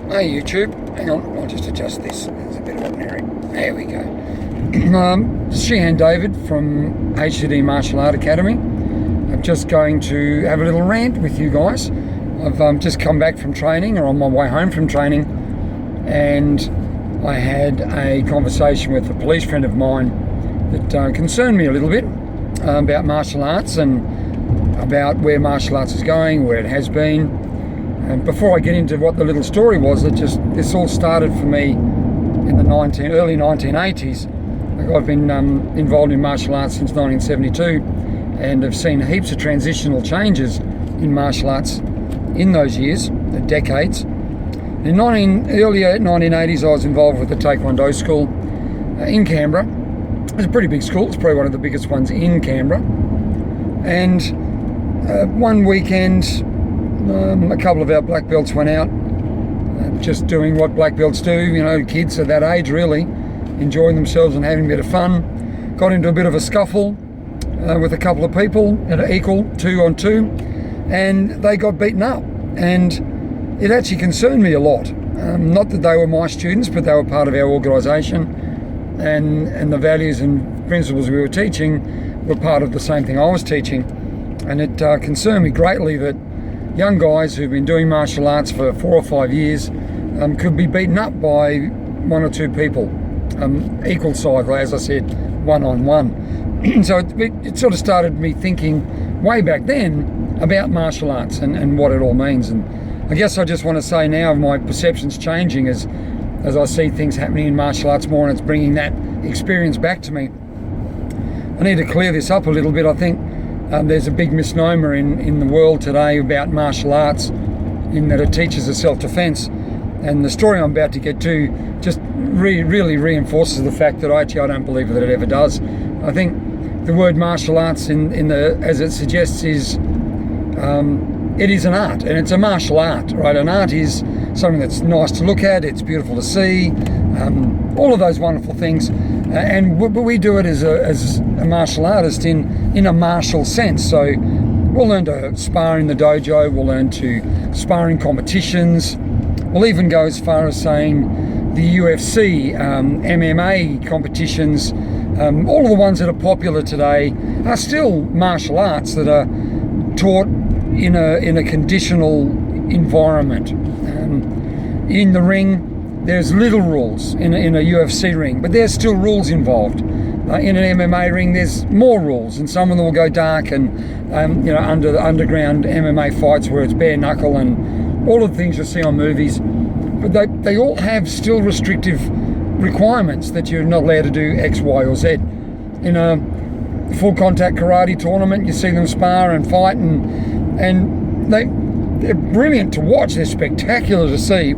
Hey YouTube, hang on, I'll just adjust this. There's a bit of an error. There we go. Sheehan David from HAD Martial Art Academy. I'm just going to have a little rant with you guys. I've just come back from training, or on my way home from training, and I had a conversation with a police friend of mine that concerned me a little bit about martial arts and about where martial arts is going, where it has been. And before I get into what the little story was, this all started for me in the early 1980s. I've been involved in martial arts since 1972 and have seen heaps of transitional changes in martial arts in those years, decades. In earlier 1980s, I was involved with the Taekwondo school in Canberra. It was a pretty big school. It's probably one of the biggest ones in Canberra. And one weekend, a couple of our black belts went out, just doing what black belts do, you know, kids at that age really, enjoying themselves and having a bit of fun. Got into a bit of a scuffle with a couple of people at an equal 2-on-2, and they got beaten up. And it actually concerned me a lot. Not that they were my students, but they were part of our organisation, and the values and principles we were teaching were part of the same thing I was teaching. And it concerned me greatly that young guys who've been doing martial arts for 4 or 5 years could be beaten up by 1 or 2 people, equal size, as I said, one-on-one. So it sort of started me thinking way back then about martial arts and what it all means. And I guess I just want to say now my perception's changing as I see things happening in martial arts more, and it's bringing that experience back to me. I need to clear this up a little bit. I think there's a big misnomer in the world today about martial arts, in that it teaches a self-defense. And the story I'm about to get to just really reinforces the fact that I don't believe that it ever does. I think the word martial arts, as it suggests, is it is an art, and it's a martial art, right? An art is something that's nice to look at, it's beautiful to see, all of those wonderful things. And we do it as a martial artist in a martial sense. So we'll learn to spar in the dojo, we'll learn to spar in competitions, we'll even go as far as saying the UFC, MMA competitions, all of the ones that are popular today are still martial arts that are taught in a conditional environment. In the ring, there's little rules in a UFC ring, but there's still rules involved. In an MMA ring, there's more rules, and some of them will go dark, and under the underground MMA fights where it's bare knuckle and all of the things you see on movies. But they all have still restrictive requirements that you're not allowed to do X, Y, or Z. In a full contact karate tournament, you see them spar and fight, and they're brilliant to watch. They're spectacular to see.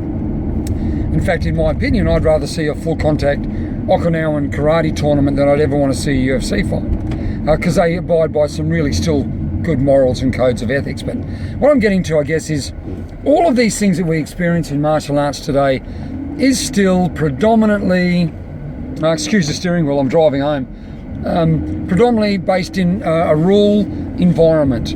In fact, in my opinion, I'd rather see a full contact Okinawan karate tournament than I'd ever want to see a UFC fight, because they abide by some really still good morals and codes of ethics. But what I'm getting to, I guess, is all of these things that we experience in martial arts today is still predominantly, excuse the steering wheel, I'm driving home, predominantly based in a rule environment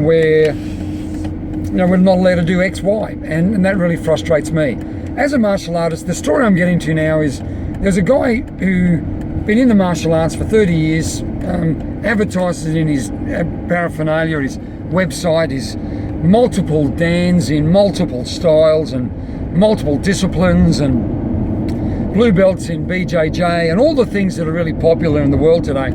where we're not allowed to do X, Y, and that really frustrates me. As a martial artist, the story I'm getting to now is there's a guy who been in the martial arts for 30 years, advertises in his paraphernalia, his website, his multiple dans in multiple styles and multiple disciplines, and blue belts in BJJ and all the things that are really popular in the world today.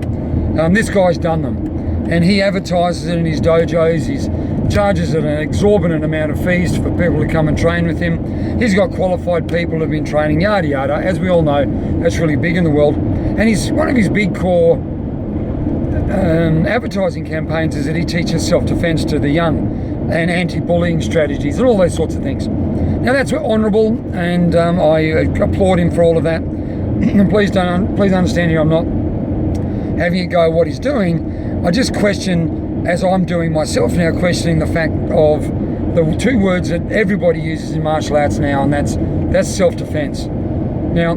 This guy's done them, and he advertises it in his dojos. He charges an exorbitant amount of fees for people to come and train with him. He's got qualified people who've been training, yada yada. As we all know, that's really big in the world. And one of his big core advertising campaigns is that he teaches self-defense to the young and anti-bullying strategies and all those sorts of things. Now that's honourable, and I applaud him for all of that. And please understand here, I'm not having it go what he's doing. I just question, as I'm doing myself now, questioning the fact of the 2 words that everybody uses in martial arts now, and that's self-defense. Now,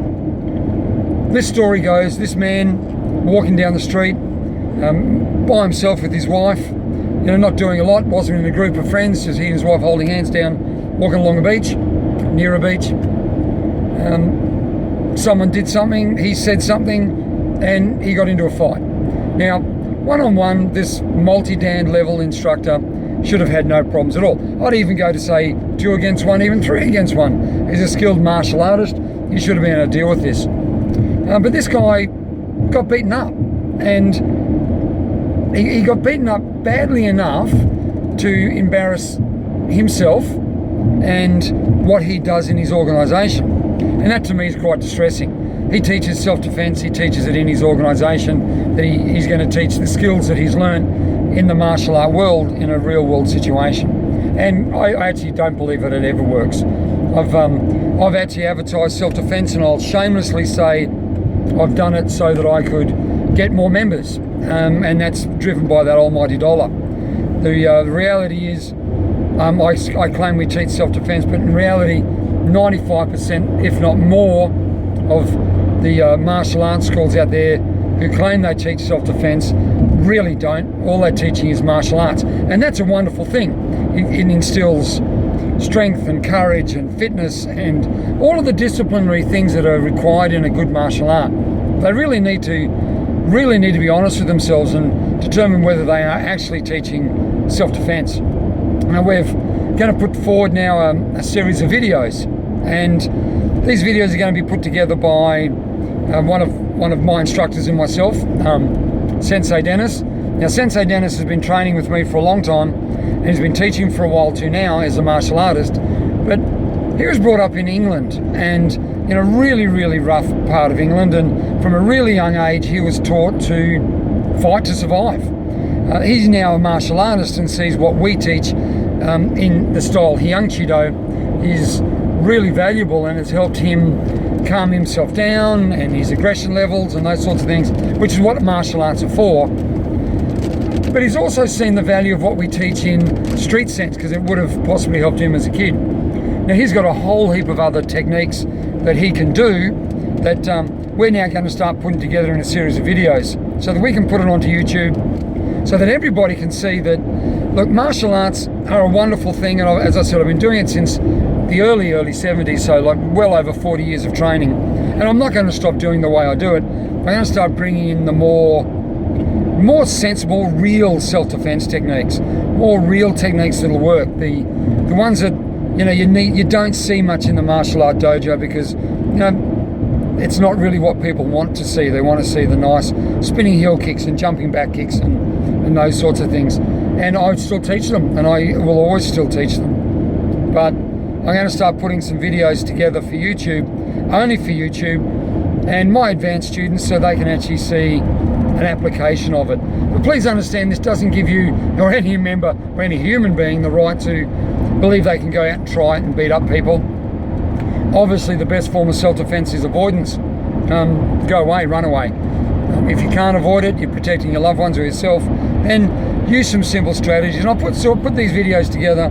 this story goes, this man walking down the street by himself with his wife, not doing a lot, wasn't in a group of friends, just he and his wife holding hands down, walking along the beach. near a beach. Someone did something, he said something, and he got into a fight. Now, one-on-one, this multi-dan level instructor should have had no problems at all. I'd even go to say 2 against 1, even 3 against 1. He's a skilled martial artist. He should have been able to deal with this. But this guy got beaten up, and he got beaten up badly enough to embarrass himself and what he does in his organisation. And that to me is quite distressing. He teaches self-defence, he teaches it in his organisation, that he's going to teach the skills that he's learned in the martial art world in a real world situation. And I actually don't believe that it ever works. I've actually advertised self-defence, and I'll shamelessly say I've done it so that I could get more members, and that's driven by that almighty dollar. The reality is, I claim we teach self-defence, but in reality 95%, if not more, of the martial arts schools out there who claim they teach self-defence really don't. All they're teaching is martial arts, and that's a wonderful thing. It instills strength and courage and fitness and all of the disciplinary things that are required in a good martial art. They really need to be honest with themselves and determine whether they are actually teaching self-defence. Now, we're going to put forward now a series of videos, and these videos are going to be put together by one of my instructors and myself, Sensei Dennis. Now, Sensei Dennis has been training with me for a long time, and he's been teaching for a while too now as a martial artist, but he was brought up in England, and in a really, really rough part of England, and from a really young age he was taught to fight to survive. He's now a martial artist and sees what we teach in the style Hyang-Chi-Do is really valuable, and it's helped him calm himself down and his aggression levels and those sorts of things, which is what martial arts are for. But he's also seen the value of what we teach in street sense, because it would have possibly helped him as a kid. Now, he's got a whole heap of other techniques that he can do that we're now going to start putting together in a series of videos so that we can put it onto YouTube, so that everybody can see that, look, martial arts are a wonderful thing, and as I said, I've been doing it since the early 70s, so like well over 40 years of training, and I'm not going to stop doing the way I do it. I'm going to start bringing in the more sensible, real self-defense techniques, more real techniques that'll work, the ones that you don't see much in the martial art dojo, because it's not really what people want to see. They want to see the nice spinning heel kicks and jumping back kicks and those sorts of things. And I still teach them, and I will always still teach them. But I'm going to start putting some videos together for YouTube, only for YouTube, and my advanced students, so they can actually see an application of it. But please understand, this doesn't give you or any member or any human being the right to believe they can go out and try it and beat up people. Obviously, the best form of self-defense is avoidance. Go away, run away. If you can't avoid it, you're protecting your loved ones or yourself, then use some simple strategies. And I'll put these videos together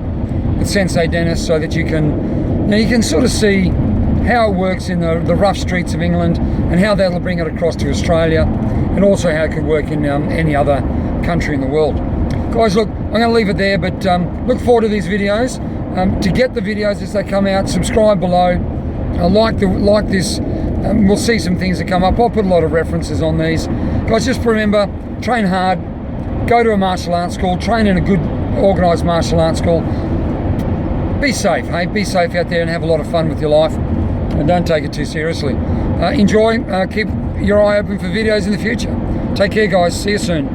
with Sensei Dennis so that you can sort of see how it works in the rough streets of England, and how that'll bring it across to Australia, and also how it could work in any other country in the world. Guys, look, I'm going to leave it there, but look forward to these videos. To get the videos as they come out, subscribe below. Like this. We'll see some things that come up. I'll put a lot of references on these. Guys, just remember, train hard, go to a martial arts school, train in a good organised martial arts school. Be safe, hey? Be safe out there and have a lot of fun with your life, and don't take it too seriously. Enjoy, keep your eye open for videos in the future. Take care, guys. See you soon.